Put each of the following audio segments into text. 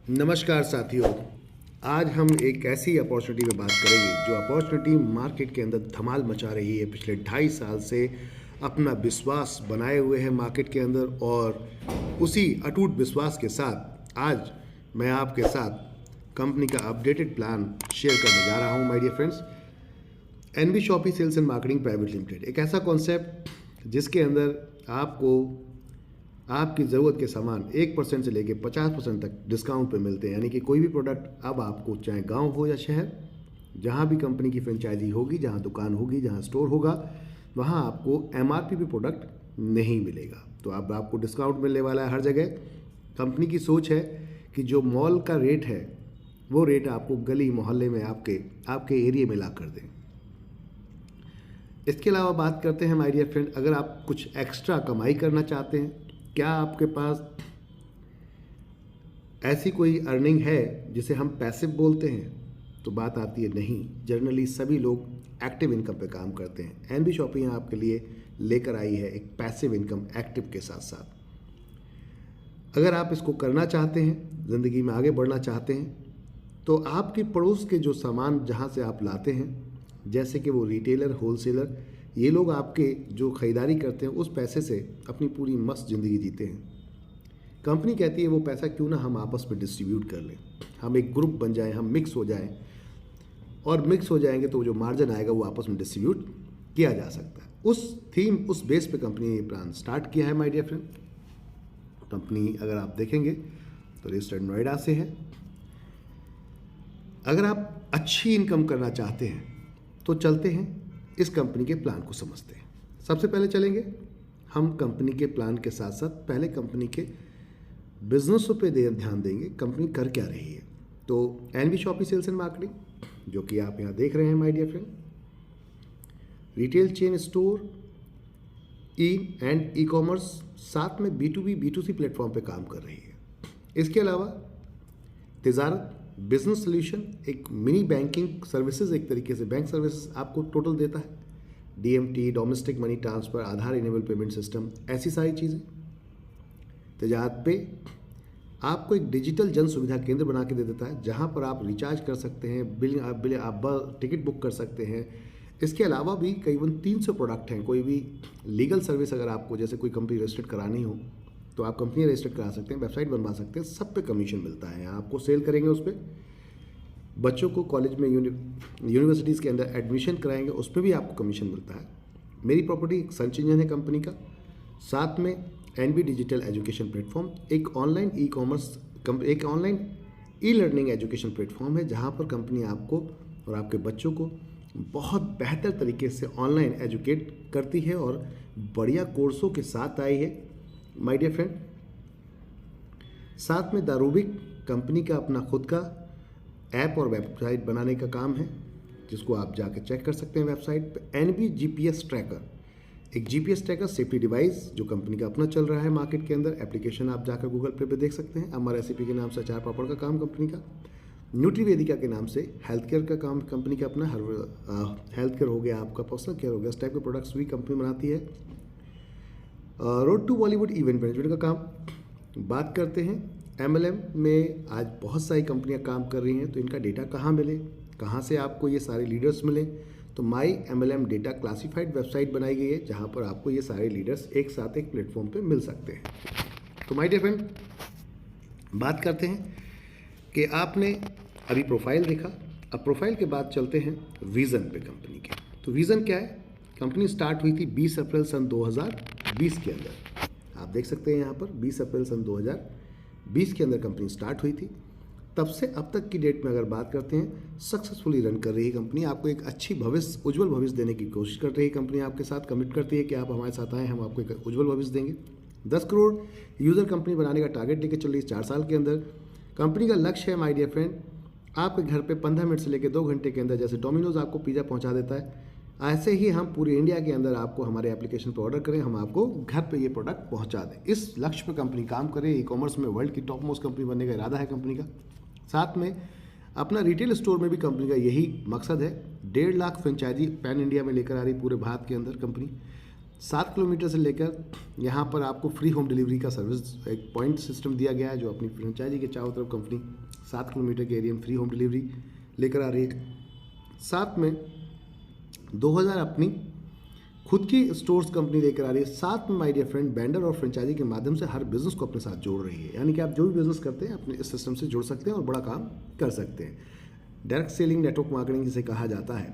नमस्कार साथियों। आज हम एक ऐसी अपॉर्चुनिटी में बात करेंगे जो अपॉर्चुनिटी मार्केट के अंदर धमाल मचा रही है। पिछले 2.5 साल से अपना विश्वास बनाए हुए है मार्केट के अंदर, और उसी अटूट विश्वास के साथ आज मैं आपके साथ कंपनी का अपडेटेड प्लान शेयर करने जा रहा हूं। My dear friends, NB shoppe sales and marketing private limited एक ऐसा कॉन्सेप्ट जिसके अंदर आपको आपकी ज़रूरत के सामान 1% से लेकर 50% तक डिस्काउंट पे मिलते हैं। यानी कि कोई भी प्रोडक्ट अब आपको, चाहे गांव हो या शहर, जहां भी कंपनी की फ्रेंचाइजी होगी, जहां दुकान होगी, जहां स्टोर होगा, वहां आपको एमआरपी पे प्रोडक्ट नहीं मिलेगा। तो अब आपको डिस्काउंट मिलने वाला है हर जगह। कंपनी की सोच है कि जो मॉल का रेट है वो रेट आपको गली मोहल्ले में आपके एरिया में ला कर दें। इसके अलावा बात करते हैं माय डियर फ्रेंड, अगर आप कुछ एक्स्ट्रा कमाई करना चाहते हैं, क्या आपके पास ऐसी कोई अर्निंग है जिसे हम पैसिव बोलते हैं? तो बात आती है नहीं। जनरली सभी लोग एक्टिव इनकम पे काम करते हैं। एनबी शॉपी यहाँ आपके लिए लेकर आई है एक पैसिव इनकम एक्टिव के साथ साथ। अगर आप इसको करना चाहते हैं, ज़िंदगी में आगे बढ़ना चाहते हैं, तो आपके पड़ोस के जो सामान जहाँ से आप लाते हैं, जैसे कि वो रिटेलर, होलसेलर, ये लोग आपके जो ख़रीदारी करते हैं उस पैसे से अपनी पूरी मस्त ज़िंदगी जीते हैं। कंपनी कहती है वो पैसा क्यों ना हम आपस में डिस्ट्रीब्यूट कर लें, हम एक ग्रुप बन जाएं, हम मिक्स हो जाएं, और मिक्स हो जाएंगे तो जो मार्जिन आएगा वो आपस में डिस्ट्रीब्यूट किया जा सकता है। उस थीम, उस बेस पे कंपनी ने ये प्लान स्टार्ट किया है माय डियर फ्रेंड। कंपनी अगर आप देखेंगे तो रजिस्टर्ड नोएडा से है। अगर आप अच्छी इनकम करना चाहते हैं तो चलते हैं इस कंपनी के प्लान को समझते हैं। सबसे पहले चलेंगे हम कंपनी के प्लान के साथ साथ पहले कंपनी के बिजनेसों पे ध्यान देंगे, कंपनी कर क्या रही है। तो NB shoppe sales and marketing, जो कि आप यहाँ देख रहे हैं my dear friend, retail chain store, e and e commerce, साथ में B2B B2C प्लेटफॉर्म पे काम कर रही है। इसके अलावा तिजारत, बिजनेस सोल्यूशन, एक मिनी बैंकिंग सर्विसेज, एक तरीके से बैंक सर्विसेज आपको टोटल देता है। DMT, डोमेस्टिक मनी ट्रांसफ़र, आधार इनेबल पेमेंट सिस्टम, ऐसी सारी चीज़ें। तिजारत पे आपको एक डिजिटल जन सुविधा केंद्र बना के दे देता है, जहां पर आप रिचार्ज कर सकते हैं, आप टिकट बुक कर सकते हैं। इसके अलावा भी करीबन 300 प्रोडक्ट हैं। कोई भी लीगल सर्विस अगर आपको, जैसे कोई कंपनी रजिस्टर्ड करानी हो तो आप कंपनी रजिस्टर्ड करा सकते हैं, वेबसाइट बनवा सकते हैं, सब पे कमीशन मिलता है। आपको सेल करेंगे उस पर, बच्चों को कॉलेज में, यूनिवर्सिटीज़ के अंदर एडमिशन कराएंगे, उस पर भी आपको कमीशन मिलता है। मेरी प्रॉपर्टी एक सर्च इंजन है कंपनी का, साथ में एनबी डिजिटल एजुकेशन प्लेटफॉर्म, एक ऑनलाइन ई कॉमर्स, एक online e learning education platform है, जहाँ पर कंपनी आपको और आपके बच्चों को बहुत बेहतर तरीके से ऑनलाइन एजुकेट करती है और बढ़िया कोर्सों के साथ आई है माय डियर फ्रेंड। साथ में दारूबिक, कंपनी का अपना खुद का ऐप और वेबसाइट बनाने का काम है, जिसको आप जाकर चेक कर सकते हैं वेबसाइट पे। एनबी GPS ट्रैकर, एक GPS ट्रैकर सेफ्टी डिवाइस जो कंपनी का अपना चल रहा है मार्केट के अंदर। एप्लीकेशन आप जाकर गूगल पे देख सकते हैं। अमर रेसिपी के नाम से अचार पापड़ का काम कंपनी का। न्यूट्रीवेदिका के नाम से हेल्थ केयर का काम कंपनी का अपना, हेल्थ केयर हो गया, आपका पर्सनल केयर हो गया, इस टाइप के प्रोडक्ट्स भी कंपनी बनाती है। Road to Bollywood event management का काम। बात करते हैं MLM में, आज बहुत सारी कंपनियां काम कर रही हैं, तो इनका डेटा कहाँ मिले, कहाँ से आपको ये सारे लीडर्स मिले? तो माई MLM डेटा क्लासिफाइड वेबसाइट बनाई गई है, जहाँ पर आपको ये सारे लीडर्स एक साथ एक प्लेटफॉर्म पे मिल सकते हैं। तो माय डियर फ्रेंड, बात करते हैं कि आपने अभी प्रोफाइल देखा, अब प्रोफाइल के बाद चलते हैं विज़न पे कंपनी के। तो विज़न क्या है? कंपनी स्टार्ट हुई थी 20 अप्रैल सन 2020 के अंदर। आप देख सकते हैं यहाँ पर 20 अप्रैल सन 2020 के अंदर कंपनी स्टार्ट हुई थी। तब से अब तक की डेट में अगर बात करते हैं, सक्सेसफुली रन कर रही है कंपनी। आपको एक अच्छी भविष्य, उज्जवल भविष्य देने की कोशिश कर रही है कंपनी। आपके साथ कमिट करती है कि आप हमारे साथ आएँ, हम आपको एक उज्जवल भविष्य देंगे। 10 करोड़ यूज़र कंपनी बनाने का टारगेट लेकर चल रही है 4 साल के अंदर। कंपनी का लक्ष्य है माय डियर फ्रेंड, आपके घर पे 15 मिनट से लेकर 2 घंटे के अंदर, जैसे डोमिनोज आपको पिज़्ज़ा पहुंचा देता है, ऐसे ही हम पूरे इंडिया के अंदर आपको हमारे एप्लीकेशन पर ऑर्डर करें, हम आपको घर पे ये प्रोडक्ट पहुंचा दें। इस लक्ष्य पे कंपनी काम करे। ई कॉमर्स में वर्ल्ड की टॉप मोस्ट कंपनी बनने का इरादा है कंपनी का। साथ में अपना रिटेल स्टोर में भी कंपनी का यही मकसद है। 1.5 लाख फ्रेंचाइजी पैन इंडिया में लेकर आ रही, पूरे भारत के अंदर कंपनी। 7 किलोमीटर से लेकर यहाँ पर आपको फ्री होम डिलीवरी का सर्विस एक पॉइंट सिस्टम दिया गया है, जो अपनी फ्रेंचाइजी के चारों तरफ कंपनी 7 किलोमीटर के एरिया में फ्री होम डिलीवरी लेकर आ रही है। साथ में 2000 अपनी खुद की स्टोर्स कंपनी लेकर आ रही है। साथ में माय डियर फ्रेंड वेंडर और फ्रेंचाइजी के माध्यम से हर बिजनेस को अपने साथ जोड़ रही है, यानी कि आप जो भी बिजनेस करते हैं अपने इस सिस्टम से जुड़ सकते हैं और बड़ा काम कर सकते हैं। डायरेक्ट सेलिंग नेटवर्क मार्केटिंग जिसे कहा जाता है,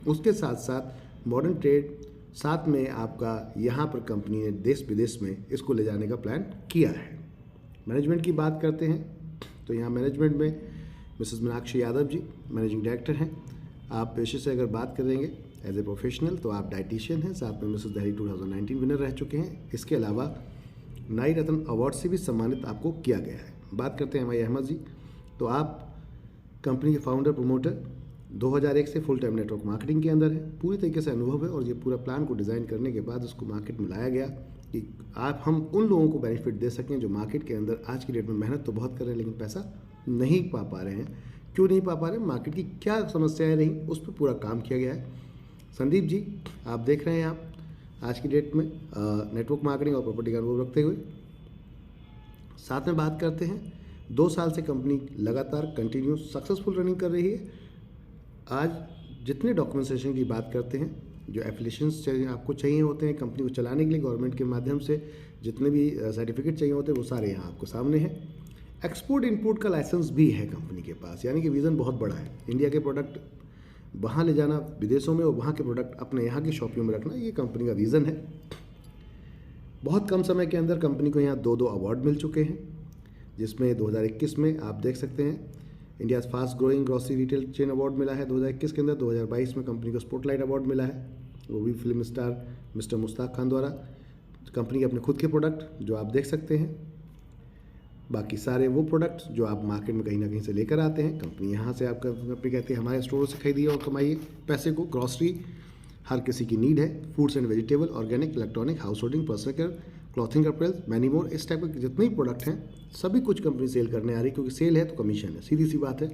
उसके साथ साथ मॉडर्न ट्रेड, साथ में आपका यहाँ पर कंपनी ने देश विदेश में इसको ले जाने का प्लान किया है। मैनेजमेंट की बात करते हैं तो यहाँ मैनेजमेंट में Mrs Meenakshi Yadav ji managing director हैं। आप पेशे से अगर बात करेंगे एज ए प्रोफेशनल तो आप डाइटिशियन हैं, साथ में मिसेस दिल्ली 2019 विनर रह चुके हैं। इसके अलावा नाई रत्न अवार्ड से भी सम्मानित आपको किया गया है। बात करते हैं हमारे अहमद जी, तो आप कंपनी के फाउंडर प्रमोटर 2001 से फुल टाइम नेटवर्क मार्केटिंग के अंदर है, पूरी तरीके से अनुभव है और ये पूरा प्लान को डिज़ाइन करने के बाद उसको मार्केट में लाया गया कि आप हम उन लोगों को बेनिफिट दे सकें जो मार्केट के अंदर आज की डेट में मेहनत तो बहुत कर रहे हैं लेकिन पैसा नहीं पा रहे हैं। क्यों नहीं पा रहे हैं, मार्केट की क्या समस्याएं रही, उस पर पूरा काम किया गया है। संदीप जी आप देख रहे हैं, आप आज की डेट में नेटवर्क मार्केटिंग और प्रॉपर्टी का अनुभव रखते हुए। साथ में बात करते हैं 2 साल से कंपनी लगातार कंटिन्यू सक्सेसफुल रनिंग कर रही है। आज जितने डॉक्यूमेंटेशन की बात करते हैं, जो एफिलिएशंस चाहिए आपको चाहिए होते हैं कंपनी को चलाने के लिए गवर्नमेंट के माध्यम से, जितने भी सर्टिफिकेट चाहिए होते हैं वो सारे यहाँ आपको सामने हैं। एक्सपोर्ट इंपोर्ट का लाइसेंस भी है कंपनी के पास, यानी कि विज़न बहुत बड़ा है। इंडिया के प्रोडक्ट वहाँ ले जाना विदेशों में और वहाँ के प्रोडक्ट अपने यहाँ की शॉपियों में रखना, ये कंपनी का विज़न है। बहुत कम समय के अंदर कंपनी को यहाँ 2 अवार्ड मिल चुके हैं, जिसमें 2021 में आप देख सकते हैं India fast growing grocery retail chain award मिला है 2021 के अंदर। 2022 में कंपनी को स्पॉटलाइट अवार्ड मिला है, वो भी film star mister Mushtaq Khan द्वारा। कंपनी के अपने खुद के प्रोडक्ट जो आप देख सकते हैं, बाकी सारे वो प्रोडक्ट्स जो आप मार्केट में कहीं ना कहीं से लेकर आते हैं, कंपनी यहाँ से आपका कंपनी कहती है हमारे स्टोर से खरीदिए और कमाइए पैसे को। ग्रॉसरी हर किसी की नीड है, fruits and vegetable, organic, electronic, house holding, personal care, clothing April, many more, इस टाइप के जितने भी प्रोडक्ट हैं सभी कुछ कंपनी सेल करने आ रही है, क्योंकि सेल है तो कमीशन है, सीधी सी बात है।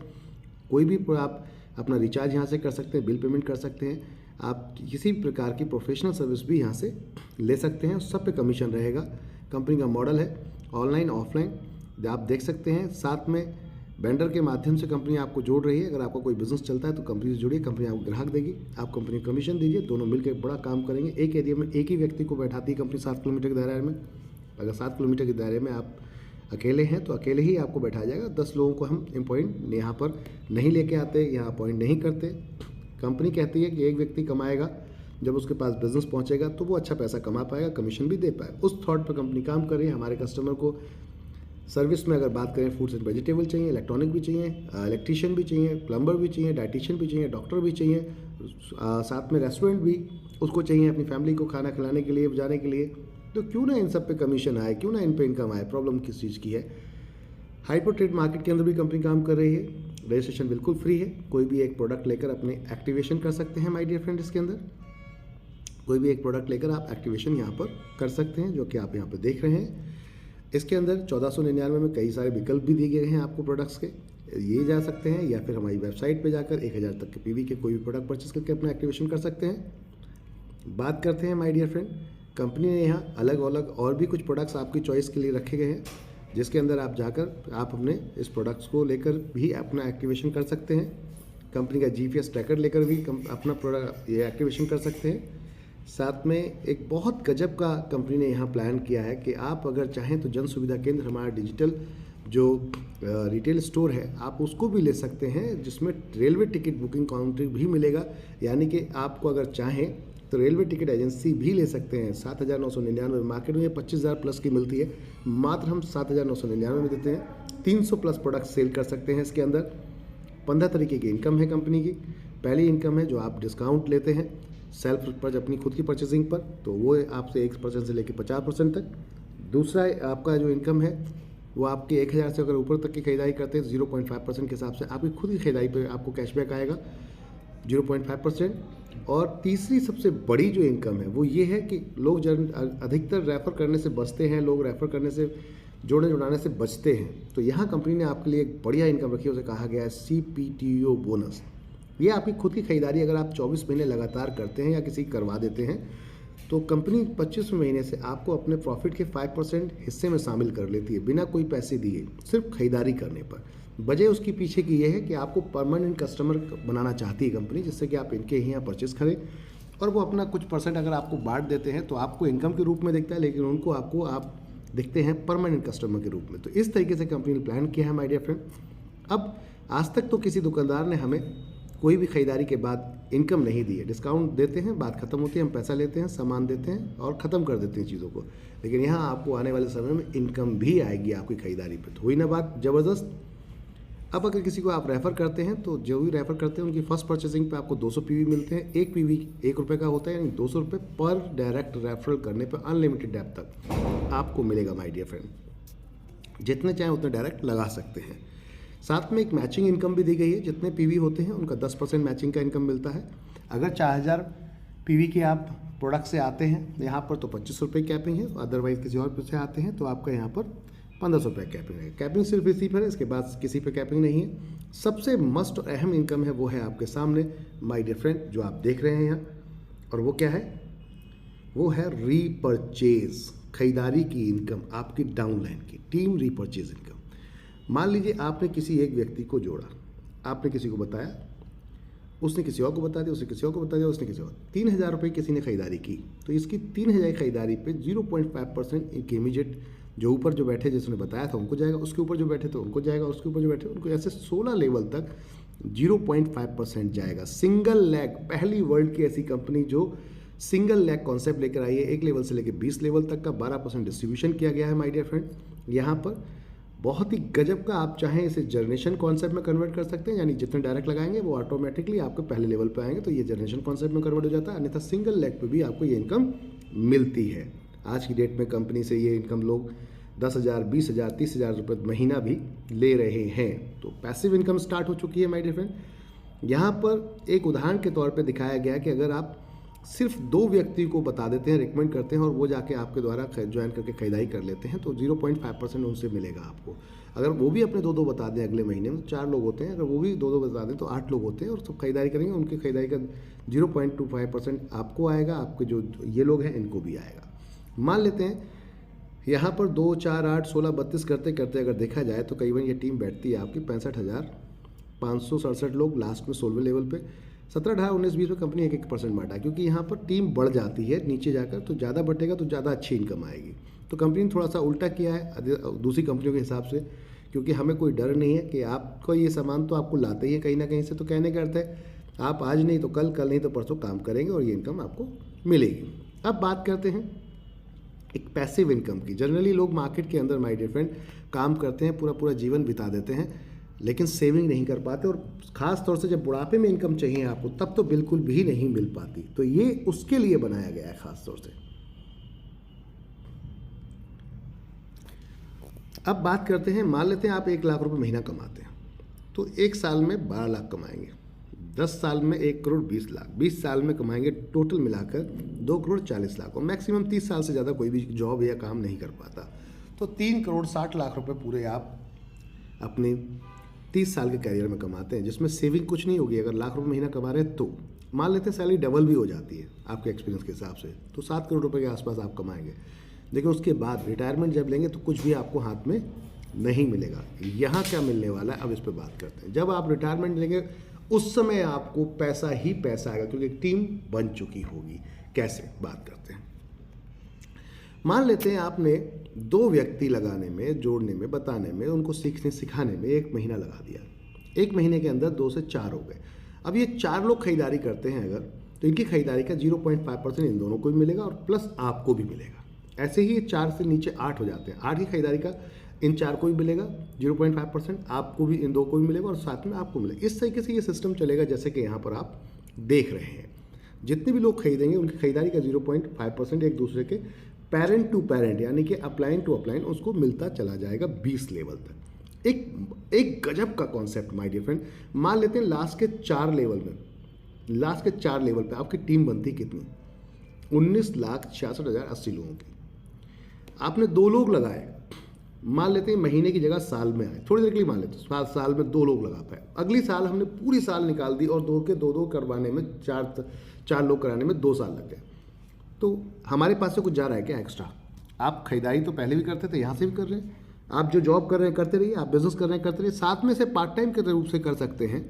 कोई भी आप अपना रिचार्ज यहाँ से कर सकते हैं, बिल पेमेंट कर सकते हैं, आप किसी भी प्रकार की प्रोफेशनल सर्विस भी यहाँ से ले सकते हैं, सब पे कमीशन रहेगा। कंपनी का मॉडल है ऑनलाइन ऑफलाइन, आप देख सकते हैं। साथ में वेंडर के माध्यम से कंपनी आपको जोड़ रही है। अगर आपका कोई बिजनेस चलता है तो कंपनी से जुड़िए, कंपनी आपको ग्राहक देगी, आप कंपनी को कमीशन दीजिए, दोनों मिलकर बड़ा काम करेंगे। एक एरिया में एक ही व्यक्ति को बैठाती है कंपनी 7 किलोमीटर के दायरे में। अगर 7 किलोमीटर के दायरे में आप अकेले हैं तो अकेले ही आपको बैठाया जाएगा। 10 लोगों को हम अपॉइंट यहाँ पर नहीं लेके आते, यहाँ अपॉइंट नहीं करते। कंपनी कहती है कि एक व्यक्ति कमाएगा, जब उसके पास बिजनेस पहुँचेगा तो वो अच्छा पैसा कमा पाएगा, कमीशन भी दे पाएगा। उस थॉट पर कंपनी काम कर रही है। हमारे कस्टमर को सर्विस में अगर बात करें, फ्रूट्स एंड वेजिटेबल चाहिए, इलेक्ट्रॉनिक भी चाहिए, इलेक्ट्रीशियन भी चाहिए, प्लम्बर भी चाहिए, डाइटिशियन भी चाहिए, डॉक्टर भी चाहिए, साथ में रेस्टोरेंट भी उसको चाहिए अपनी फैमिली को खाना खिलाने के लिए, जाने के लिए। तो क्यों ना इन सब पे कमीशन आए, क्यों ना इन पे इनकम आए, प्रॉब्लम किस चीज़ की है। हाइपर ट्रेड मार्केट के अंदर भी कंपनी काम कर रही है, रजिस्ट्रेशन बिल्कुल फ्री है। कोई भी एक प्रोडक्ट लेकर अपने एक्टिवेशन कर सकते हैं माय डियर फ्रेंड। इसके अंदर कोई भी एक प्रोडक्ट लेकर आप एक्टिवेशन यहाँ पर कर सकते हैं, जो कि आप यहाँ पर देख रहे हैं। इसके अंदर 1499 में कई सारे विकल्प भी दिए गए हैं आपको प्रोडक्ट्स के, ये जा सकते हैं, या फिर हमारी वेबसाइट पे जाकर 1000 तक के पीवी के कोई भी प्रोडक्ट परचेस करके अपना एक्टिवेशन कर सकते हैं। बात करते हैं माय डियर फ्रेंड, कंपनी ने यहाँ अलग अलग और भी कुछ प्रोडक्ट्स आपकी चॉइस के लिए रखे गए हैं, जिसके अंदर आप जाकर आप अपने इस प्रोडक्ट्स को लेकर भी अपना एक्टिवेशन कर सकते हैं। कंपनी का GPS ट्रैकर लेकर भी अपना प्रोडक्ट ये एक्टिवेशन कर सकते हैं। साथ में एक बहुत गजब का कंपनी ने यहाँ प्लान किया है कि आप अगर चाहें तो जन सुविधा केंद्र, हमारा डिजिटल जो रिटेल स्टोर है, आप उसको भी ले सकते हैं, जिसमें रेलवे टिकट बुकिंग काउंटर भी मिलेगा। यानी कि आपको अगर चाहें तो रेलवे टिकट एजेंसी भी ले सकते हैं। 7999 मार्केट में 25,000 प्लस की मिलती है, मात्र हम 7999 में देते हैं। 300 प्लस प्रोडक्ट सेल कर सकते हैं। इसके अंदर 15 तरीके की इनकम है कंपनी की। पहली इनकम है जो आप डिस्काउंट लेते हैं सेल्फ पर अपनी खुद की परचेसिंग पर, तो वो आपसे 1% से लेकर 50% तक। दूसरा आपका जो इनकम है वो आपके 1000 से अगर ऊपर तक की खरीदारी करते हैं 0.5% के हिसाब से आपकी खुद की खरीदारी पर आपको कैशबैक आएगा 0.5%। और तीसरी सबसे बड़ी जो इनकम है वो ये है कि लोग अधिकतर रेफ़र करने से बचते हैं, लोग रेफ़र करने से जुड़ाने से बचते हैं। तो यहाँ कंपनी ने आपके लिए एक बढ़िया इनकम रखी है, उसे कहा गया है CPTO बोनस। ये आपकी खुद की खरीदारी अगर आप 24 महीने लगातार करते हैं या किसी की करवा देते हैं तो कंपनी 25वें महीने से आपको अपने प्रॉफिट के 5% हिस्से में शामिल कर लेती है बिना कोई पैसे दिए, सिर्फ खरीदारी करने पर। वजह उसकी पीछे की ये है कि आपको परमानेंट कस्टमर बनाना चाहती है कंपनी, जिससे कि आप इनके ही यहाँ परचेस करें और वो अपना कुछ परसेंट अगर आपको बांट देते हैं तो आपको इनकम के रूप में दिखता है, लेकिन उनको आप दिखते हैं परमानेंट कस्टमर के रूप में। तो इस तरीके से कंपनी ने प्लान किया है माय डियर फ्रेंड। अब आज तक तो किसी दुकानदार ने हमें कोई भी खरीदारी के बाद इनकम नहीं दी है। डिस्काउंट देते हैं, बात खत्म होती है, हम पैसा लेते हैं, सामान देते हैं और ख़त्म कर देते हैं चीज़ों को। लेकिन यहाँ आपको आने वाले समय में इनकम भी आएगी आपकी खरीदारी पे। तो हुई ना बात ज़बरदस्त। अब अगर किसी को आप रेफ़र करते हैं तो जो भी रेफ़र करते हैं उनकी फर्स्ट परचेसिंग पे आपको 200 पीवी मिलते हैं। एक पीवी ₹1 का होता है, यानी 200 रुपये पर डायरेक्ट रेफरल करने पर अनलिमिटेड डेप तक आपको मिलेगा माय डियर फ्रेंड। जितने चाहें उतने डायरेक्ट लगा सकते हैं। साथ में एक मैचिंग इनकम भी दी गई है। जितने पीवी होते हैं उनका 10% मैचिंग का इनकम मिलता है। अगर 4000 पीवी के आप प्रोडक्ट से आते हैं यहाँ पर तो ₹25 कैपिंग है, अदरवाइज किसी और से आते हैं तो आपका यहाँ पर ₹1500 कैपिंग है। कैपिंग सिर्फ इसी पर है, इसके बाद किसी पर कैपिंग नहीं है। सबसे मस्ट और अहम इनकम है वो है आपके सामने माय डियर फ्रेंड, जो आप देख रहे हैं यहाँ। और वो क्या है? वो है रीपरचेज, खरीदारी की इनकम, आपकी डाउनलाइन की टीम रीपरचेज इनकम। मान लीजिए आपने किसी एक व्यक्ति को जोड़ा, आपने किसी को बताया, उसने किसी और को बता दिया, उसने किसी और को बता दिया, उसने किसी और, 3000 रुपये किसी ने खरीदारी की, तो इसकी 3000 खरीदारी पे 0.5% एक इमीडिएट जो ऊपर जो बैठे जिसने बताया था उनको जाएगा, उसके ऊपर जो बैठे थे उनको जाएगा, उसके ऊपर जो बैठे उनको, ऐसे 16 लेवल तक 0.5% जाएगा। सिंगल लेग, पहली वर्ल्ड की ऐसी कंपनी जो सिंगल लेग कॉन्सेप्ट लेकर आई है। एक लेवल से लेकर 20 लेवल तक का 12% डिस्ट्रीब्यूशन किया गया है माय डियर फ्रेंड। यहाँ पर बहुत ही गजब का, आप चाहें इसे जनरेशन कॉन्सेप्ट में कन्वर्ट कर सकते हैं, यानी जितने डायरेक्ट लगाएंगे वो ऑटोमेटिकली आपके पहले लेवल पे आएंगे, तो ये जनरेशन कॉन्सेप्ट में कन्वर्ट हो जाता है। अन्यथा सिंगल लेग पे भी आपको ये इनकम मिलती है। आज की डेट में कंपनी से ये इनकम लोग 10,000, 20,000, 30,000 रुपये महीना भी ले रहे हैं। तो पैसिव इनकम स्टार्ट हो चुकी है माय डियर फ्रेंड। यहाँ पर एक उदाहरण के तौर पर दिखाया गया कि अगर आप सिर्फ 2 व्यक्ति को बता देते हैं, रिकमेंड करते हैं और वो जाके आपके द्वारा ज्वाइन करके खरीदारी कर लेते हैं तो 0.5% उनसे मिलेगा आपको। अगर वो भी अपने 2-2 बता दें अगले महीने में, 4 लोग होते हैं, अगर वो भी 2-2 बता दें तो 8 लोग होते हैं और सब खरीदारी करेंगे, उनकी खरीदारी का 0.25% आपको आएगा, आपके जो ये लोग हैं इनको भी आएगा। मान लेते हैं यहाँ पर 2, 4, 8, 16, 32 करते करते अगर देखा जाए तो करीबन ये टीम बैठती है आपकी 65,567 लोग लास्ट में 16वें लेवल पे। 17, 18, 19, 20 में कंपनी 1-1% बांटा, क्योंकि यहाँ पर टीम बढ़ जाती है नीचे जाकर, तो ज़्यादा बढ़ेगा तो ज़्यादा अच्छी इनकम आएगी। तो कंपनी ने थोड़ा सा उल्टा किया है दूसरी कंपनियों के हिसाब से, क्योंकि हमें कोई डर नहीं है कि आपको ये सामान तो आपको लाते ही है कहीं ना कहीं से, तो कहने का अर्थ है आप आज नहीं तो कल, कल नहीं तो परसों काम करेंगे और ये इनकम आपको मिलेगी। अब बात करते हैं एक पैसिव इनकम की। जनरली लोग मार्केट के अंदर माय डियर फ्रेंड काम करते हैं, पूरा जीवन बिता देते हैं, लेकिन सेविंग नहीं कर पाते, और ख़ास तौर से जब बुढ़ापे में इनकम चाहिए आपको तब तो बिल्कुल भी नहीं मिल पाती। तो ये उसके लिए बनाया गया है ख़ास तौर से। अब बात करते हैं, मान लेते हैं आप 1 लाख रुपए महीना कमाते हैं, तो 1 साल में 12 लाख कमाएंगे, 10 साल में 1 करोड़ 20 लाख, 20 साल में कमाएंगे टोटल मिलाकर 2 करोड़ 40 लाख, और मैक्सिमम 30 साल से ज़्यादा कोई भी जॉब या काम नहीं कर पाता। तो 3 करोड़ 60 लाख रुपए पूरे आप अपने 30 साल के कैरियर में कमाते हैं, जिसमें सेविंग कुछ नहीं होगी। अगर लाख रुपए महीना कमा रहे हैं तो मान लेते हैं सैलरी डबल भी हो जाती है आपके एक्सपीरियंस के हिसाब से, तो 7 करोड़ रुपए के आसपास आप कमाएंगे। लेकिन उसके बाद रिटायरमेंट जब लेंगे तो कुछ भी आपको हाथ में नहीं मिलेगा। यहाँ क्या मिलने वाला है, अब इस पर बात करते हैं। जब आप रिटायरमेंट लेंगे उस समय आपको पैसा ही पैसा आएगा, क्योंकि एक टीम बन चुकी होगी। कैसे, बात करते हैं। मान लेते हैं आपने 2 व्यक्ति लगाने में, जोड़ने में, बताने में, उनको सीखने सिखाने में 1 महीना लगा दिया। 1 महीने के अंदर 2 से 4 हो गए। अब ये 4 लोग खरीदारी करते हैं अगर, तो इनकी खरीदारी का 0.5% इन दोनों को भी मिलेगा और प्लस आपको भी मिलेगा। ऐसे ही 4 से नीचे 8 हो जाते हैं, 8 की खरीदारी का इन 4 को भी मिलेगा 0.5%, आपको भी इन 2 को भी मिलेगा और साथ में आपको मिलेगा। इस तरीके से ये सिस्टम चलेगा जैसे कि यहाँ पर आप देख रहे हैं। जितने भी लोग खरीदेंगे उनकी खरीदारी का 0.5% एक दूसरे के पेरेंट टू पेरेंट, यानी कि अपलाइन टू अपलाइन, उसको मिलता चला जाएगा 20 लेवल तक। एक गजब का कॉन्सेप्ट माय डियर फ्रेंड। मान लेते हैं लास्ट के 4 लेवल में, लास्ट के 4 लेवल पे आपकी टीम बनती कितनी, 19,66,080 लोगों की। आपने 2 लोग लगाए, मान लेते हैं महीने की जगह साल में आए, थोड़ी देर के लिए मान लेते हैं साल में 2 लोग लगा पाए। अगली साल हमने पूरी साल निकाल दी और 2 के 2 करवाने में 4 लोग कराने में 2 साल लग गए। तो हमारे पास से कुछ जा रहा है क्या एक्स्ट्रा? आप खरीदारी तो पहले भी करते थे, यहाँ से भी कर रहे हैं। आप जो जॉब कर रहे हैं करते रहिए, आप बिजनेस कर रहे हैं करते रहिए, साथ में से पार्ट टाइम के रूप से कर सकते हैं।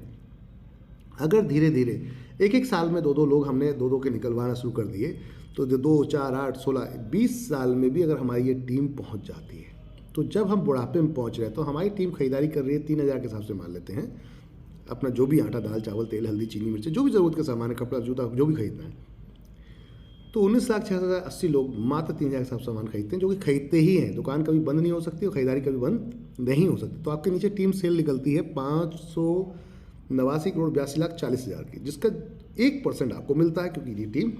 अगर धीरे धीरे एक एक साल में 2-2 लोग हमने 2-2 के निकलवाना शुरू कर दिए, तो 2, 4, 8, 16, 20 साल में भी अगर हमारी ये टीम पहुंच जाती है, तो जब हम बुढ़ापे में पहुंच रहे हैं तो हमारी टीम खरीदारी कर रही है 3000 के हिसाब से मान लेते हैं, अपना जो भी आटा दाल चावल तेल हल्दी चीनी मिर्ची जो भी ज़रूरत का सामान है, कपड़ा जूता जो भी खरीदना है, तो 19,06,80 लोग मात्र 3000 के हिसाब से सामान खरीदते हैं, जो कि खरीदते ही हैं। दुकान कभी बंद नहीं हो सकती और खरीदारी कभी बंद नहीं हो सकती। तो आपके नीचे टीम सेल निकलती है 589,82,40,40,000 की, जिसका 1% आपको मिलता है, क्योंकि ये टीम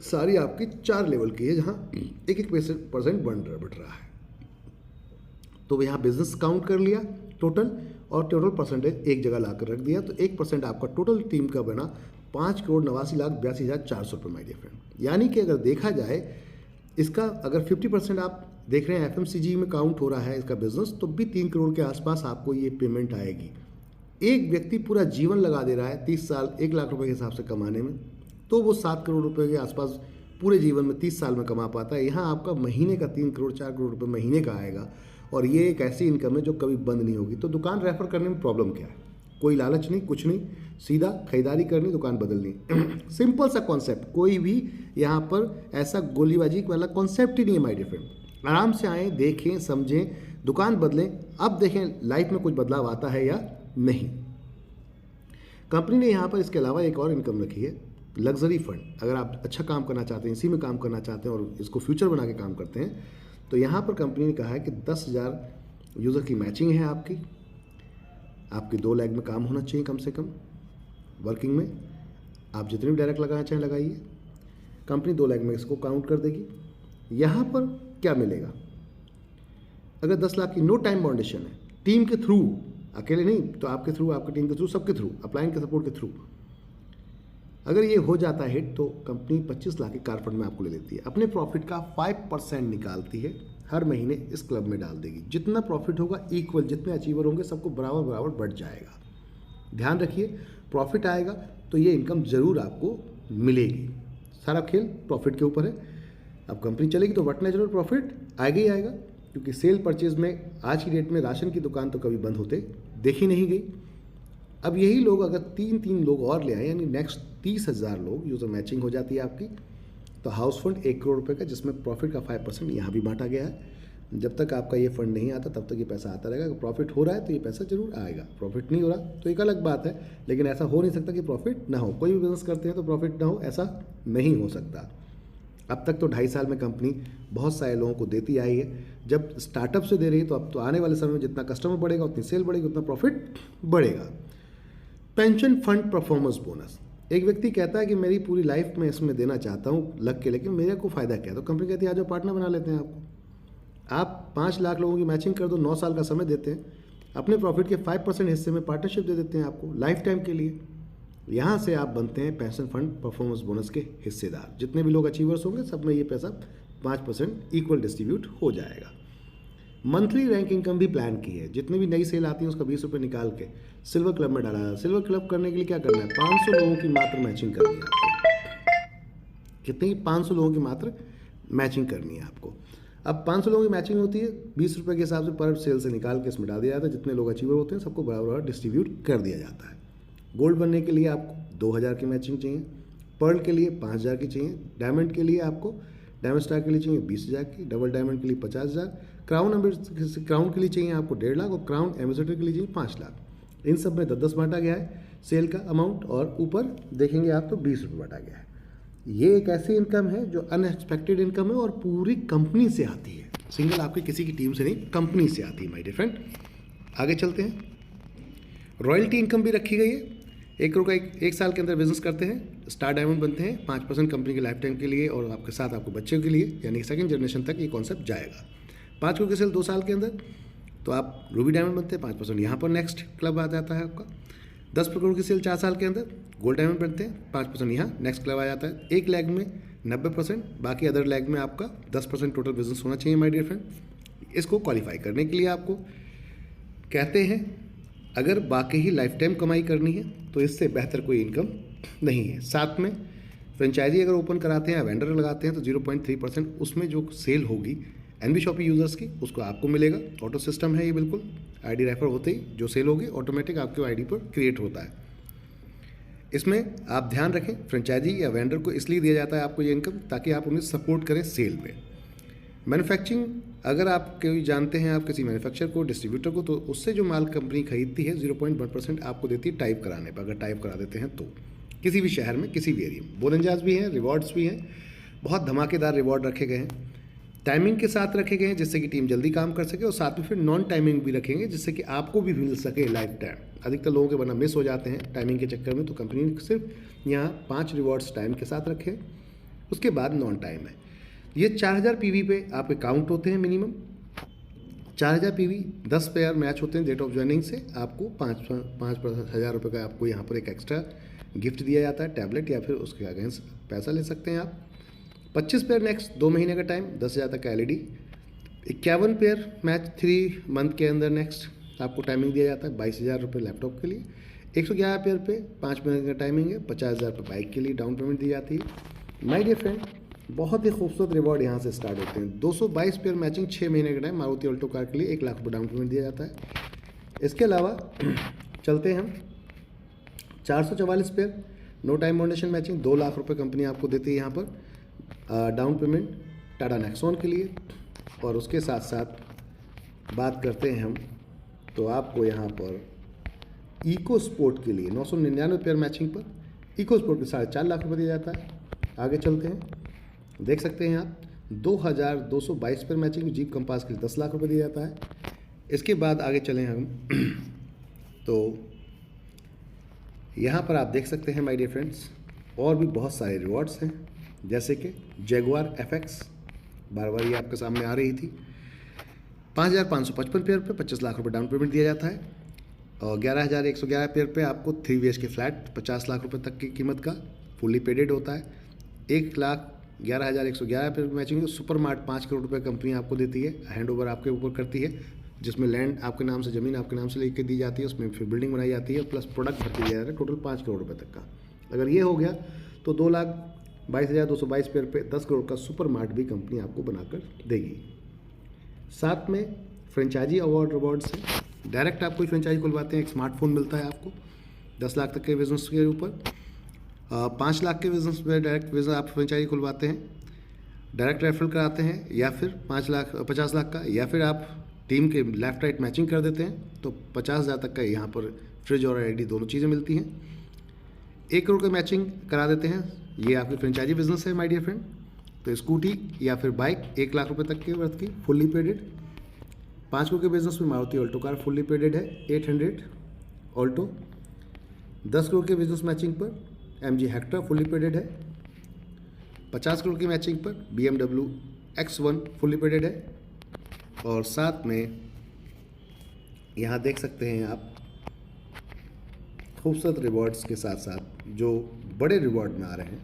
सारी आपकी 4 लेवल की है, जहाँ 1-1% बट रहा है। तो यहाँ बिजनेस काउंट कर लिया टोटल, और टोटल परसेंटेज एक जगह लाकर रख दिया, तो 1% आपका टोटल टीम का बना 5,89,82,400 रुपये माय डियर फ्रेंड। यानी कि अगर देखा जाए इसका, अगर 50% आप देख रहे हैं FMCG में काउंट हो रहा है इसका बिजनेस, तो भी 3 करोड़ के आसपास आपको ये पेमेंट आएगी। एक व्यक्ति पूरा जीवन लगा दे रहा है 30 साल 1 लाख रुपए के हिसाब से कमाने में, तो वो 7 करोड़ रुपए के आसपास पूरे जीवन में 30 साल में कमा पाता है। यहाँ आपका महीने का 3 करोड़ 4 करोड़ रुपए महीने का आएगा, और ये एक ऐसी इनकम है जो कभी बंद नहीं होगी। तो दुकान रेफर करने में प्रॉब्लम क्या है? कोई लालच नहीं, कुछ नहीं, सीधा खरीदारी करनी, दुकान बदलनी। सिंपल सा कॉन्सेप्ट, कोई भी यहाँ पर ऐसा गोलीबाजी वाला कॉन्सेप्ट ही नहीं है माय डियर फ्रेंड। आराम से आएँ, देखें, समझें, दुकान बदलें, अब देखें लाइफ में कुछ बदलाव आता है या नहीं। कंपनी ने यहाँ पर इसके अलावा एक और इनकम रखी है, लग्जरी फंड। अगर आप अच्छा काम करना चाहते हैं, इसी में काम करना चाहते हैं और इसको फ्यूचर बना के काम करते हैं, तो यहाँ पर कंपनी ने कहा है कि 10,000 यूज़र की मैचिंग है आपकी 2 लाख में काम होना चाहिए कम से कम वर्किंग में। आप जितने भी डायरेक्ट लगाना चाहें लगाइए, कंपनी 2 लाख में इसको काउंट कर देगी। यहाँ पर क्या मिलेगा? अगर 10 लाख की नो टाइम बाउंडेशन है, टीम के थ्रू, अकेले नहीं तो आपके थ्रू, आपकी टीम के थ्रू, सबके थ्रू, अपलाइन के सपोर्ट के थ्रू, अगर ये हो जाता है तो कंपनी 25 लाख की कार फंड में आपको ले लेती है। अपने प्रॉफिट का 5% निकालती है, हर महीने इस क्लब में डाल देगी। जितना प्रॉफिट होगा इक्वल, जितने अचीवर होंगे सबको बराबर बराबर बढ़ जाएगा। ध्यान रखिए, प्रॉफिट आएगा तो ये इनकम ज़रूर आपको मिलेगी। सारा खेल प्रॉफिट के ऊपर है। अब कंपनी चलेगी तो वट नेचुरल प्रॉफिट आएगा ही आएगा, क्योंकि सेल परचेज में आज की डेट में राशन की दुकान तो कभी बंद होते देखी नहीं गई। अब यही लोग अगर 3 लोग और ले आए, यानी नेक्स्ट 30,000 लोग यूज़र मैचिंग हो जाती है आपकी, तो हाउस फंड 1 करोड़ रुपए का, जिसमें प्रॉफिट का 5% यहाँ भी बांटा गया है। जब तक आपका ये फंड नहीं आता तब तक ये पैसा आता रहेगा। अगर प्रॉफिट हो रहा है तो ये पैसा जरूर आएगा, प्रॉफिट नहीं हो रहा तो एक अलग बात है, लेकिन ऐसा हो नहीं सकता कि प्रॉफिट ना हो। कोई भी बिजनेस करते हैं तो प्रॉफिट ना हो, ऐसा नहीं हो सकता। अब तक तो 2.5 साल में कंपनी बहुत सारे लोगों को देती आई है। जब स्टार्टअप से दे रही है तो अब तो आने वाले समय में जितना कस्टमर बढ़ेगा उतनी सेल बढ़ेगी, उतना प्रॉफिट बढ़ेगा। पेंशन फंड परफॉर्मेंस बोनस, एक व्यक्ति कहता है कि मेरी पूरी लाइफ में इसमें देना चाहता हूँ लग के, लेकिन मेरे को फ़ायदा क्या है? तो कंपनी कहती है आ जाओ पार्टनर बना लेते हैं आपको। आप 5 लाख लोगों की मैचिंग कर दो, 9 साल का समय देते हैं, अपने प्रॉफिट के 5% हिस्से में पार्टनरशिप दे देते हैं आपको लाइफ टाइम के लिए। यहाँ से आप बनते हैं पेंशन फंड परफॉर्मेंस बोनस के हिस्सेदार। जितने भी लोग अचीवर्स होंगे सब में ये पैसा 5% इक्वल डिस्ट्रीब्यूट हो जाएगा। मंथली रैंक इनकम भी प्लान की है। जितनी भी नई सेल आती है उसका 20 रुपये निकाल के सिल्वर क्लब में डाला है। सिल्वर क्लब करने के लिए क्या करना है? 500 लोगों की मात्र मैचिंग करनी है आपको। कितनी? 500 लोगों की मात्र मैचिंग करनी है आपको। अब 500 लोगों की मैचिंग होती है, 20 रुपये के हिसाब से पर सेल से निकाल के इसमें डाल दिया जाता है। जितने लोग अचीवर होते हैं सबको बराबर डिस्ट्रीब्यूट कर दिया जाता है। गोल्ड बनने के लिए आपको 2000 की मैचिंग चाहिए, पर्ल के लिए 5000 की चाहिए, डायमंड के लिए आपको, डायमंड स्टार के लिए चाहिए 20,000 की, डबल डायमंड के लिए 50,000, क्राउन के लिए चाहिए आपको 1.5 लाख और क्राउन एम्बेसडर के लिए चाहिए 5 लाख। इन सब में 10-10 बांटा गया है सेल का अमाउंट, और ऊपर देखेंगे आप तो 20 रुपये बांटा गया है। ये एक ऐसी इनकम है जो अनएक्सपेक्टेड इनकम है और पूरी कंपनी से आती है, सिंगल आपकी किसी की टीम से नहीं, कंपनी से आती है माय डियर फ्रेंड। आगे चलते हैं। रॉयल्टी इनकम भी रखी गई है। 1 करोड़ का एक साल के अंदर बिजनेस करते हैं, स्टार डायमंड बनते हैं, 5% कंपनी के लाइफ टाइम के लिए और आपके साथ आपको बच्चे के लिए, यानी सेकंड जनरेशन तक ये कॉन्सेप्ट जाएगा। 5 करोड़ की सेल 2 साल के अंदर तो आप रूबी डायमंड बनते हैं, 5% यहाँ पर नेक्स्ट क्लब आ जाता है आपका। 10 करोड़ की सेल 4 साल के अंदर गोल्ड डायमंड बनते हैं, 5% यहाँ नेक्स्ट क्लब आ जाता है। 1 लाख में 90%, बाकी अदर लाख में आपका 10% टोटल बिजनेस होना चाहिए माय डियर फ्रेंड। इसको क्वालिफाई करने के लिए आपको कहते हैं अगर बाकी ही लाइफ टाइम कमाई करनी है तो इससे बेहतर कोई इनकम नहीं है। साथ में फ्रेंचाइजी अगर ओपन कराते हैं या वेंडर लगाते हैं तो 0.3% उसमें जो सेल होगी एनबी शॉपी यूज़र्स की उसको आपको मिलेगा। ऑटो सिस्टम है ये, बिल्कुल आईडी रेफर होते ही जो सेल होगी ऑटोमेटिक आपके आईडी पर क्रिएट होता है। इसमें आप ध्यान रखें, फ्रेंचाइजी या वेंडर को इसलिए दिया जाता है आपको ये इनकम ताकि आप उन्हें सपोर्ट करें सेल में। मैन्युफैक्चरिंग, अगर आप कोई जानते हैं आप किसी मैन्युफैक्चरर को, डिस्ट्रीब्यूटर को, तो उससे जो माल कंपनी खरीदती है 0.1% आपको देती है टाइप कराने पर, अगर टाइप करा देते हैं तो किसी भी शहर में किसी भी एरिया में। बोनंजास भी हैं, रिवॉर्ड्स भी हैं, बहुत धमाकेदार रिवॉर्ड रखे गए हैं, टाइमिंग के साथ रखे गए हैं जिससे कि टीम जल्दी काम कर सके, और साथ में फिर नॉन टाइमिंग भी रखेंगे जिससे कि आपको भी मिल सके लाइफ टाइम। अधिकतर लोगों के वरना मिस हो जाते हैं टाइमिंग के चक्कर में, तो कंपनी ने सिर्फ यहाँ 5 रिवॉर्ड्स टाइम के साथ रखे, उसके बाद नॉन टाइम है। ये 4000 पीवी पे आपके काउंट होते हैं मिनिमम। 4000 पीवी 10 पेयर मैच होते हैं डेट ऑफ ज्वाइनिंग से, आपको 5,000 रुपये का आपको यहाँ पर एक एक्स्ट्रा गिफ्ट दिया जाता है, टैबलेट, या फिर उसके अगेंस्ट पैसा ले सकते हैं आप। 25 पेयर नेक्स्ट 2 महीने का टाइम, 10,000 तक का एलईडी। 51 पेयर मैच 3 मंथ के अंदर नेक्स्ट आपको टाइमिंग दिया जाता है, 22,000 रुपये लैपटॉप के लिए। 111 पेयर पे 5 मिनट का टाइमिंग है, 50,000 रुपये बाइक के लिए डाउन पेमेंट दी जाती है। माय डियर फ्रेंड, बहुत ही खूबसूरत रिवॉर्ड यहाँ से स्टार्ट होते हैं। 222 पेयर मैचिंग 6 महीने का टाइम, मारुति ऑल्टो कार के लिए 1 लाख रुपये डाउन पेमेंट दिया जाता है। इसके अलावा चलते हैं हम 444 पेयर नो टाइम मोनेशन मैचिंग, 2 लाख रुपये कंपनी आपको देती है यहाँ पर डाउन पेमेंट टाटा नेक्सॉन के लिए। और उसके साथ साथ बात करते हैं हम, तो आपको यहाँ पर इको स्पोर्ट के लिए 999 पेयर मैचिंग पर इको स्पोर्ट के 4.5 लाख रुपये दिया जाता है। आगे चलते हैं, देख सकते हैं आप 2222 पेयर मैचिंग जीप कंपास के लिए 10 लाख रुपये दिया जाता है। इसके बाद आगे चलें हम तो यहाँ पर आप देख सकते हैं माय डियर फ्रेंड्स, और भी बहुत सारे रिवॉर्ड्स हैं, जैसे कि जैगुआर एफएक्स, बार बार ये आपके सामने आ रही थी। 5,555 पेयर पे 25 लाख रुपए डाउन पेमेंट दिया जाता है, और 11,111 पेयर पे आपको 3 BHK फ्लैट 50 लाख रुपए तक की कीमत का फुल्ली पेडेड होता है। 1,11,111 pair matching super mart 5 crore रुपये कंपनी आपको देती है, हैंड ओवर आपके ऊपर करती है, जिसमें लैंड आपके नाम से, ज़मीन आपके नाम से लेके दी जाती है, उसमें फिर बिल्डिंग बनाई जाती है, प्लस प्रोडक्ट भर दिया जाता है, टोटल 5 करोड़ रुपये तक का। अगर ये हो गया तो 2,22,222 पेयर पे 10 करोड़ का सुपर मार्ट भी कंपनी आपको बनाकर देगी। साथ में फ्रेंचाइजी रिवॉर्ड्स है, डायरेक्ट आप कोई फ्रेंचाइजी खुलवाते हैं एक स्मार्टफोन मिलता है आपको 10 लाख तक के बिजनेस के ऊपर। 5 लाख के बिजनेस में डायरेक्ट बिजनेस आप फ्रेंचाइजी खुलवाते हैं, डायरेक्ट रेफरल कराते हैं, या फिर 50 लाख का, या फिर आप टीम के लेफ्ट राइट मैचिंग कर देते हैं तो 50,000 तक का यहाँ पर फ्रिज और एलईडी दोनों चीज़ें मिलती हैं। 1 करोड़ का मैचिंग करा देते हैं, ये आपकी फ्रेंचाइजी बिजनेस है माय डियर फ्रेंड। तो स्कूटी या फिर बाइक 1 लाख रुपए तक के वर्थ की फुल्ली पेडेड। 5 करोड़ के बिजनेस में Maruti Alto car fully padded है, 800 ऑल्टो। 10 करोड़ के बिजनेस मैचिंग पर MG हेक्टर फुल्ली पेडेड है। 50 करोड़ की मैचिंग पर BMW X1 फुल्ली पेडेड है। और साथ में यहाँ देख सकते हैं आप खूबसूरत रिवॉर्ड्स के साथ साथ जो बड़े रिवॉर्ड में आ रहे हैं,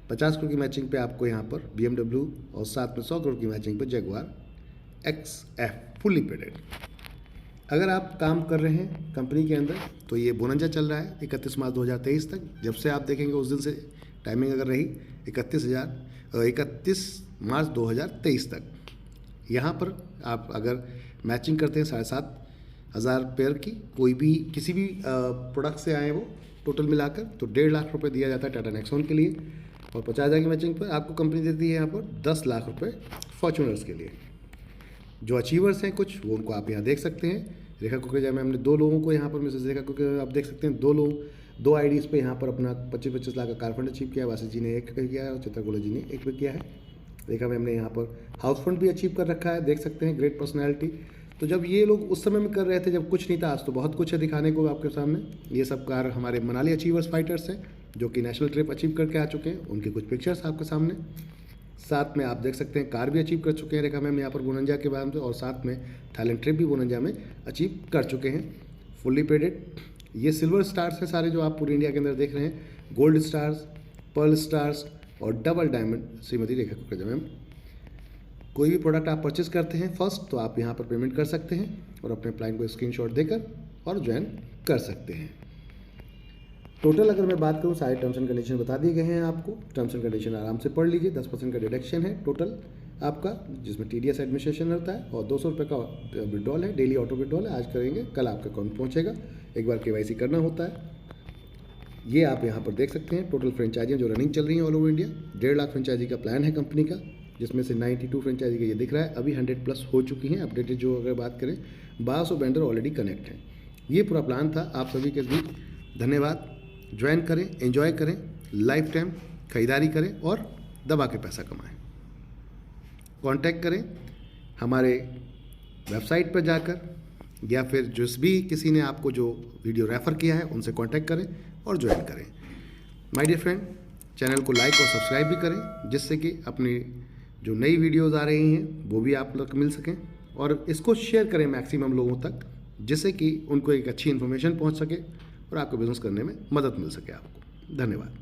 50 करोड़ की मैचिंग पे आपको यहाँ पर BMW, और साथ में 100 करोड़ की मैचिंग पे जैगुआर XF फुल्ली पेडेड। अगर आप काम कर रहे हैं कंपनी के अंदर तो ये बोनंजा चल रहा है 31 मार्च 2023 तक। जब से आप देखेंगे उस दिन से टाइमिंग अगर रही 31 मार्च 2023 तक। यहाँ पर आप अगर मैचिंग करते हैं 7,500 पेयर की, कोई भी किसी भी प्रोडक्ट से आए वो टोटल मिलाकर, तो 1.5 लाख रुपए दिया जाता है टाटा नेक्सॉन के लिए। और 50,000 की मैचिंग पर आपको कंपनी देती है यहाँ पर 10 लाख रुपए फॉर्चूनर्स के लिए। जो अचीवर्स हैं कुछ, वो उनको आप यहाँ देख सकते हैं। रेखा कुकरेजा मैम ने 2 लोगों को यहाँ पर, मिसेज रेखा कुकरेजा आप देख सकते हैं, 2 IDs पे यहाँ पर अपना 25-25 लाख का कार फंड अचीव किया है। वासी जी ने 1 किया है और चित्रकोला जी ने 1 भी किया है। रेखा मैम ने यहाँ पर हाउस फंड भी अचीव कर रखा है, देख सकते हैं, ग्रेट पर्सनैलिटी। तो जब ये लोग उस समय में कर रहे थे जब कुछ नहीं था, आज तो बहुत कुछ है दिखाने को आपके सामने। ये सब कार हमारे मनाली अचीवर्स फाइटर्स हैं जो कि नेशनल ट्रिप अचीव करके आ चुके हैं, उनके कुछ पिक्चर्स आपके सामने। साथ में आप देख सकते हैं कार भी अचीव कर चुके हैं रेखा मैम यहाँ पर बोनंजा के बाद में, और साथ में थाईलैंड ट्रिप भी बोनंजा में अचीव कर चुके हैं फुल्ली पेडेड। ये सिल्वर स्टार्स हैं सारे जो आप पूरे इंडिया के अंदर देख रहे हैं, गोल्ड स्टार्स, पर्ल स्टार्स और double diamond Shrimati Rekha Kukreja ma'am. कोई भी प्रोडक्ट आप परचेस करते हैं फर्स्ट, तो आप यहाँ पर पेमेंट कर सकते हैं और अपने प्लान को स्क्रीनशॉट देकर और ज्वाइन कर सकते हैं। टोटल अगर मैं बात करूँ, सारे टर्म्स एंड कंडीशन बता दिए गए हैं आपको। टर्म्स एंड कंडीशन आराम से पढ़ लीजिए। 10% का डिडक्शन है टोटल आपका, जिसमें TDS एडमिनिस्ट्रेशन रहता है, और 200 रुपये का विड्रॉल है, डेली ऑटो विड्रॉल है। आज करेंगे, कल आपका अकाउंट पहुँचेगा। एक बार KYC करना होता है। ये आप यहाँ पर देख सकते हैं टोटल फ्रेंचाइजियाँ जो रनिंग चल रही हैं all over India. 1.5 lakh franchisee का प्लान है कंपनी का, जिसमें से 92 फ्रेंचाइजी का ये दिख रहा है। अभी 100+ हो चुकी हैं अपडेटेड। जो अगर बात करें, 1200 वेंडर ऑलरेडी कनेक्ट हैं। ये पूरा प्लान था आप सभी के बीच। धन्यवाद। ज्वाइन करें, एंजॉय करें, लाइफ टाइम खरीदारी करें और दबा के पैसा कमाएं। कांटेक्ट करें हमारे वेबसाइट पर जाकर, या फिर जिस भी किसी ने आपको जो वीडियो रेफ़र किया है उनसे कांटेक्ट करें और ज्वाइन करें। माय डियर फ्रेंड, चैनल को लाइक और सब्सक्राइब भी करें, जिससे कि अपनी जो नई वीडियोज़ आ रही हैं वो भी आप लोग मिल सकें, और इसको शेयर करें मैक्सिमम लोगों तक, जिससे कि उनको एक अच्छी इन्फॉर्मेशन पहुंच सके और आपको बिज़नेस करने में मदद मिल सके आपको। धन्यवाद।